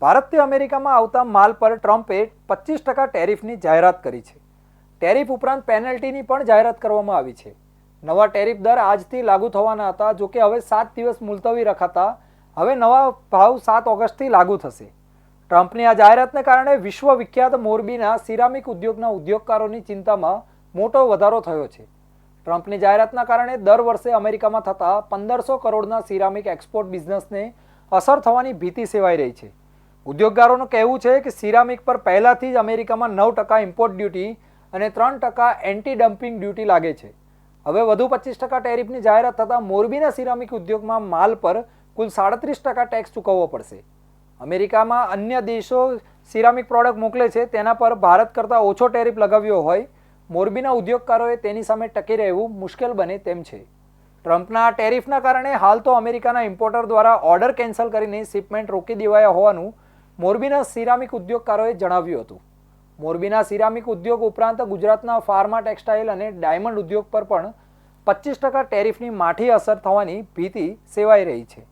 ભારતથી અમેરિકામાં આવતા માલ પર ટ્રમ્પે 25% ટેરિફની જાહેરાત કરી છે. ટેરિફ ઉપરાંત પેનલ્ટીની પણ જાહેરાત કરવામાં આવી છે. નવા ટેરિફ દર આજથી લાગુ થવાના હતા, જો કે હવે 7 દિવસ મુલતવી રખાતા હવે નવા ભાવ 7 ઓગસ્ટથી લાગુ થશે. ટ્રમ્પની આ જાહેરાતને કારણે વિશ્વવિખ્યાત મોરબીના સિરામિક ઉદ્યોગના ઉદ્યોગકારોની ચિંતામાં મોટો વધારો થયો છે. ટ્રમ્પની જાહેરાતના કારણે દર વર્ષે અમેરિકામાં થતા 1500 કરોડના સિરામિક એક્સપોર્ટ બિઝનેસને અસર થવાની ભીતિ સેવાઈ રહી છે. ઉદ્યોગકારોનું કહેવું છે કે સિરામિક પર પહેલાથી જ અમેરિકામાં 9% ઇમ્પોર્ટ ડ્યુટી અને 3% એન્ટી ડમ્પિંગ ડ્યુટી લાગે છે. હવે વધુ 25% ટેરિફની જાહેરાત થતાં મોરબીના સિરામિક ઉદ્યોગમાં માલ પર કુલ 37% ટેક્સ ચૂકવવો પડશે. અમેરિકામાં અન્ય દેશો સિરામિક પ્રોડક્ટ મોકલે છે તેના પર ભારત કરતાં ઓછો ટેરિફ લગાવ્યો હોય મોરબીના ઉદ્યોગકારોએ તેની સામે ટકી રહેવું મુશ્કેલ બને તેમ છે. ટ્રમ્પના આ ટેરિફના કારણે હાલ તો અમેરિકાના ઇમ્પોર્ટર દ્વારા ઓર્ડર કેન્સલ કરીને શિપમેન્ટ રોકી દેવાયા હોવાનું મોરબીના સિરામિક ઉદ્યોગકારોએ જણાવ્યું હતું. મોરબીના સિરામિક ઉદ્યોગ ઉપરાંત ગુજરાતના ફાર્મા, ટેક્સટાઇલ અને ડાયમંડ ઉદ્યોગ પર પણ 25% ટેરિફની માઠી અસર થવાની ભીતિ સેવાઈ રહી છે.